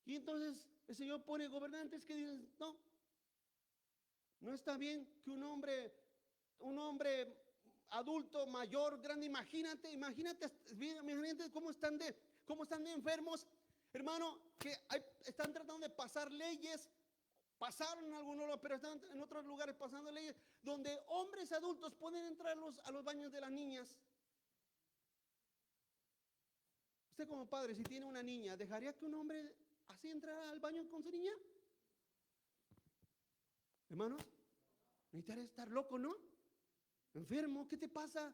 Y entonces el Señor pone gobernantes que dicen, no está bien que un hombre adulto, mayor, grande, imagínate cómo están de enfermos, hermano, que están tratando de pasar leyes, pasaron en algunos lugares, pero están en otros lugares pasando leyes, donde hombres adultos pueden entrar a los baños de las niñas. Usted como padre, si tiene una niña, ¿dejaría que un hombre así entrara al baño con su niña? Hermanos, necesitaría estar loco, ¿no? Enfermo, ¿qué te pasa?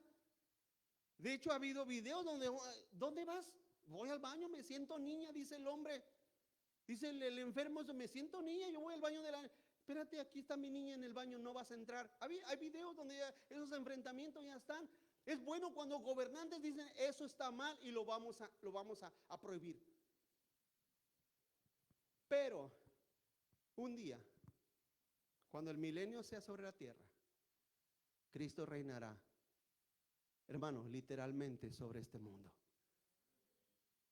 De hecho, ha habido videos donde, ¿dónde vas? Voy al baño, me siento niña, dice el hombre. Dice el enfermo, me siento niña, yo voy al baño de la... Espérate, aquí está mi niña en el baño, no vas a entrar. Hay videos donde esos enfrentamientos ya están. Es bueno cuando gobernantes dicen, eso está mal y lo vamos a prohibir. Pero un día, cuando el milenio sea sobre la tierra, Cristo reinará, hermanos, literalmente sobre este mundo,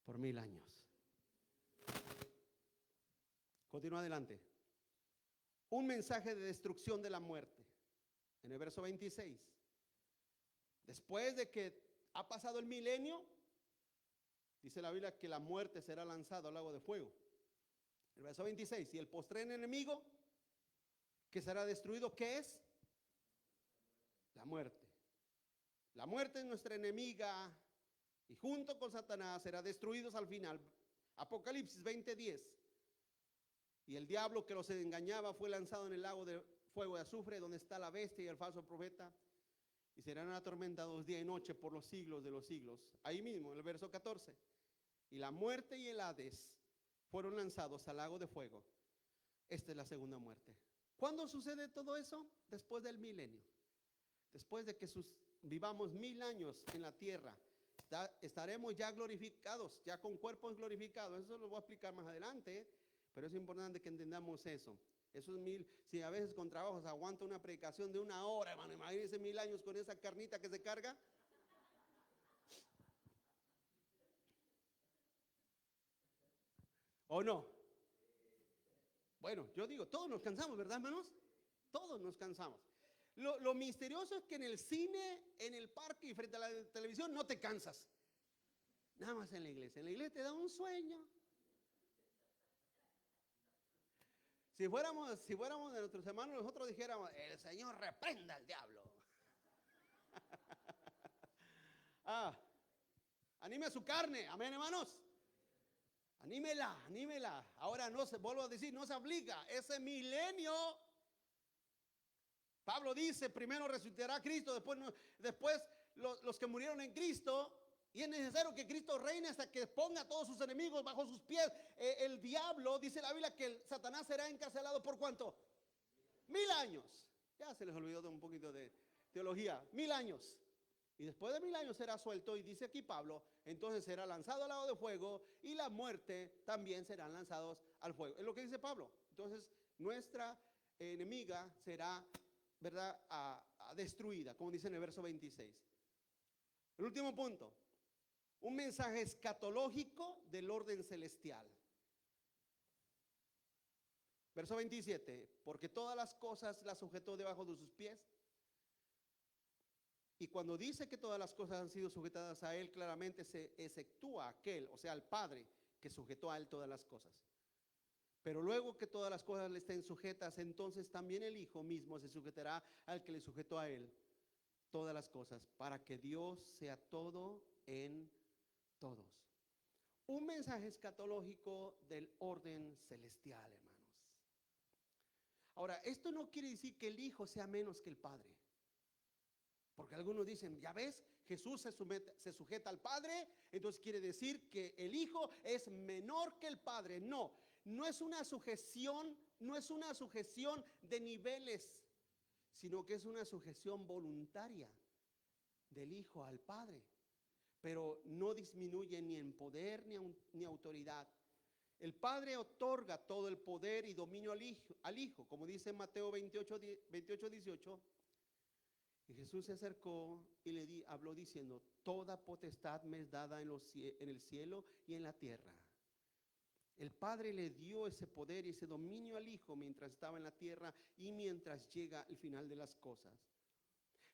por 1000 años. Continúa adelante. Un mensaje de destrucción de la muerte. En el verso 26. Después de que ha pasado el milenio, dice la Biblia que la muerte será lanzada al lago de fuego. El verso 26. Y el postrer enemigo que será destruido, ¿qué es? La muerte. La muerte es nuestra enemiga y junto con Satanás será destruidos al final. Apocalipsis 20:10. Y el diablo que los engañaba fue lanzado en el lago de fuego de azufre, donde está la bestia y el falso profeta, y serán atormentados día y noche por los siglos de los siglos. Ahí mismo, en el verso 14. Y la muerte y el Hades fueron lanzados al lago de fuego. Esta es la segunda muerte. ¿Cuándo sucede todo eso? Después del milenio. Después de que vivamos 1000 años en la tierra, estaremos ya glorificados, ya con cuerpos glorificados. Eso lo voy a explicar más adelante, pero es importante que entendamos eso. Esos 1000, si a veces con trabajos aguanta una predicación de 1 hora, hermano, imagínense 1000 años con esa carnita que se carga. ¿O no? Bueno, yo digo, todos nos cansamos, ¿verdad, hermanos? Todos nos cansamos. Lo misterioso es que en el cine, en el parque y frente a la televisión no te cansas. Nada más en la iglesia. En la iglesia te da un sueño. Si fuéramos de nuestros hermanos, nosotros dijéramos, el Señor reprenda al diablo. Anime su carne, amén, hermanos. Anímela. Ahora vuelvo a decir, no se aplica. Ese milenio, Pablo dice, primero resucitará Cristo, después los que murieron en Cristo. Y es necesario que Cristo reine hasta que ponga a todos sus enemigos bajo sus pies. El diablo, dice la Biblia, que Satanás será encarcelado ¿por cuánto? 1000 años. Ya se les olvidó un poquito de teología. 1000 años. Y después de 1000 años será suelto. Y dice aquí Pablo, entonces será lanzado al lago de fuego. Y la muerte también serán lanzados al fuego. Es lo que dice Pablo. Entonces nuestra enemiga será, ¿verdad?, destruida, como dice en el verso 26. El último punto. Un mensaje escatológico del orden celestial. Verso 27. Porque todas las cosas las sujetó debajo de sus pies. Y cuando dice que todas las cosas han sido sujetadas a él, claramente se exceptúa aquel, o sea, el Padre, que sujetó a él todas las cosas. Pero luego que todas las cosas le estén sujetas, entonces también el Hijo mismo se sujetará al que le sujetó a él todas las cosas, para que Dios sea todo en todos. Un mensaje escatológico del orden celestial, hermanos. Ahora, esto no quiere decir que el Hijo sea menos que el Padre. Porque algunos dicen, ya ves, Jesús se sujeta al Padre, entonces quiere decir que el Hijo es menor que el Padre. No es una sujeción de niveles, sino que es una sujeción voluntaria del Hijo al Padre. Pero no disminuye ni en poder ni autoridad. El Padre otorga todo el poder y dominio al Hijo, como dice en Mateo 28:18. Y Jesús se acercó y habló diciendo, toda potestad me es dada en el cielo y en la tierra. El Padre le dio ese poder y ese dominio al Hijo mientras estaba en la tierra y mientras llega el final de las cosas.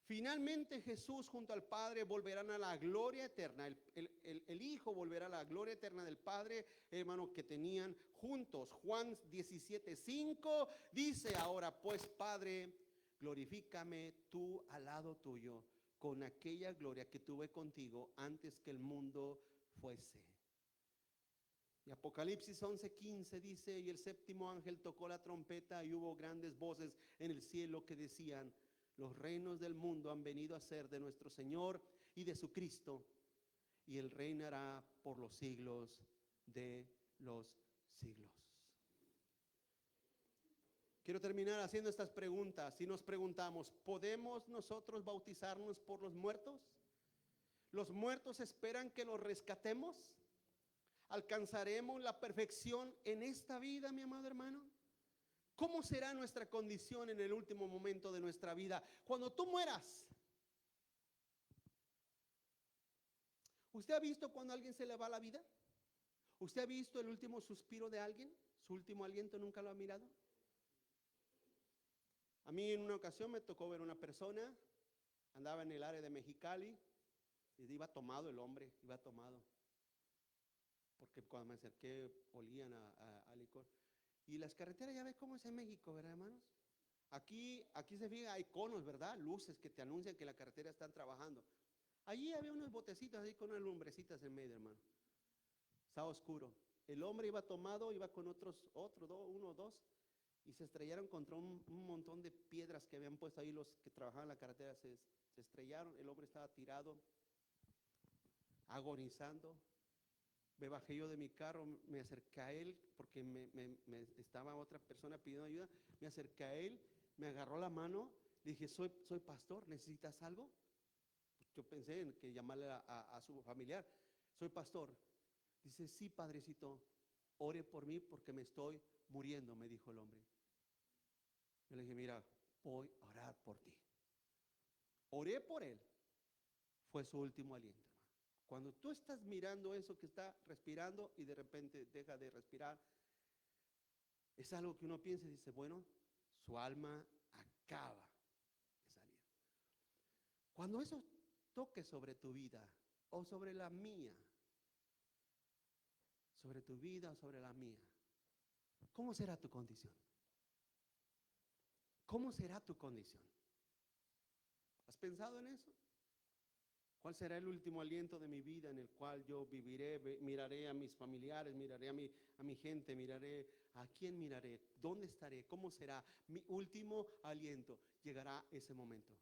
Finalmente Jesús junto al Padre volverán a la gloria eterna. El Hijo volverá a la gloria eterna del Padre, hermano, que tenían juntos. Juan 17:5 dice, ahora pues, Padre, glorifícame tú al lado tuyo con aquella gloria que tuve contigo antes que el mundo fuese. Y Apocalipsis 11:15 dice, y el séptimo ángel tocó la trompeta y hubo grandes voces en el cielo que decían, los reinos del mundo han venido a ser de nuestro Señor y de su Cristo, y Él reinará por los siglos de los siglos. Quiero terminar haciendo estas preguntas. Si nos preguntamos, ¿podemos nosotros bautizarnos por los muertos? ¿Los muertos esperan que los rescatemos? ¿Alcanzaremos la perfección en esta vida, mi amado hermano? ¿Cómo será nuestra condición en el último momento de nuestra vida? Cuando tú mueras. ¿Usted ha visto cuando a alguien se le va la vida? ¿Usted ha visto el último suspiro de alguien? ¿Su último aliento nunca lo ha mirado? A mí en una ocasión me tocó ver una persona, andaba en el área de Mexicali, y iba tomado el hombre, iba tomado. Porque cuando me acerqué olían a licor. Y las carreteras, ya ves cómo es en México, ¿verdad, hermanos? Aquí se fija, hay conos, ¿verdad? Luces que te anuncian que la carretera están trabajando. Allí había unos botecitos ahí con unas lumbrecitas en medio, hermano. Estaba oscuro. El hombre iba tomado, iba con uno o dos, y se estrellaron contra un montón de piedras que habían puesto ahí. Los que trabajaban en la carretera se estrellaron. El hombre estaba tirado, agonizando. Me bajé yo de mi carro, me acerqué a él, porque estaba otra persona pidiendo ayuda. Me acerqué a él, me agarró la mano, le dije, soy pastor, ¿necesitas algo? Yo pensé en que llamarle a su familiar. Soy pastor. Dice, sí, padrecito, ore por mí porque me estoy muriendo, me dijo el hombre. Yo le dije, mira, voy a orar por ti. Oré por él. Fue su último aliento. Cuando tú estás mirando eso que está respirando y de repente deja de respirar, es algo que uno piensa y dice, bueno, su alma acaba de salir. Cuando eso toque sobre tu vida o sobre la mía, sobre tu vida o sobre la mía, ¿cómo será tu condición? ¿Cómo será tu condición? ¿Has pensado en eso? ¿Cuál será el último aliento de mi vida en el cual yo viviré? Miraré a mis familiares, miraré a mi gente, miraré a quién miraré, dónde estaré, cómo será mi último aliento. Llegará ese momento.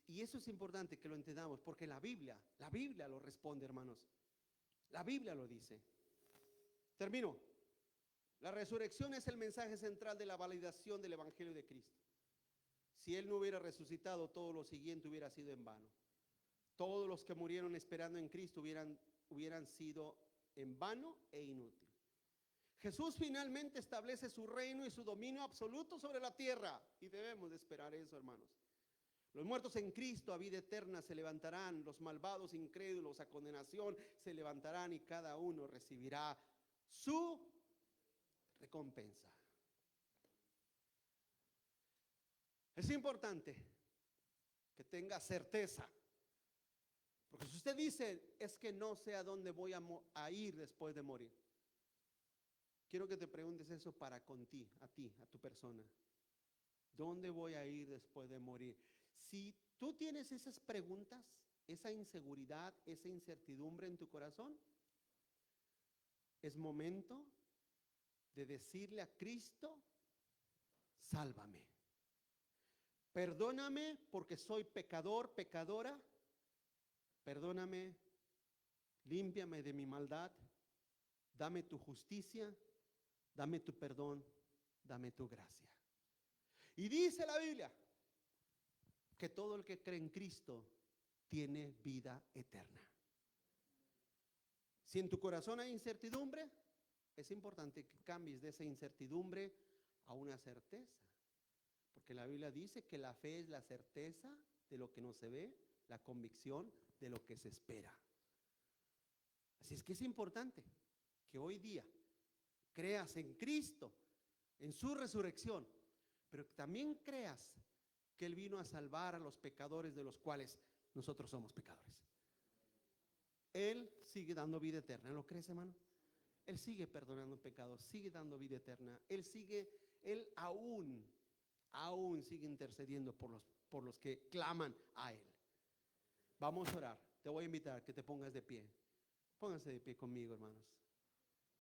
Y eso es importante que lo entendamos, porque la Biblia lo responde, hermanos. La Biblia lo dice. Termino. La resurrección es el mensaje central de la validación del Evangelio de Cristo. Si Él no hubiera resucitado, todo lo siguiente hubiera sido en vano. Todos los que murieron esperando en Cristo hubieran sido en vano e inútil. Jesús finalmente establece su reino y su dominio absoluto sobre la tierra. Y debemos de esperar eso, hermanos. Los muertos en Cristo a vida eterna se levantarán. Los malvados incrédulos a condenación se levantarán y cada uno recibirá su recompensa. Es importante que tenga certeza. Porque si usted dice, es que no sé a dónde voy a ir después de morir. Quiero que te preguntes eso para a ti, a tu persona. ¿Dónde voy a ir después de morir? Si tú tienes esas preguntas, esa inseguridad, esa incertidumbre en tu corazón, es momento de decirle a Cristo, sálvame. Perdóname porque soy pecador, pecadora. Perdóname, límpiame de mi maldad, dame tu justicia, dame tu perdón, dame tu gracia. Y dice la Biblia que todo el que cree en Cristo tiene vida eterna. Si en tu corazón hay incertidumbre, es importante que cambies de esa incertidumbre a una certeza. Porque la Biblia dice que la fe es la certeza de lo que no se ve, la convicción de lo que se espera. Así es que es importante que hoy día creas en Cristo, en su resurrección, pero que también creas que Él vino a salvar a los pecadores de los cuales nosotros somos pecadores. Él sigue dando vida eterna, ¿lo crees, hermano? Él sigue perdonando pecados, sigue dando vida eterna. Él aún sigue intercediendo por los que claman a Él. Vamos a orar. Te voy a invitar a que te pongas de pie. Pónganse de pie conmigo, hermanos.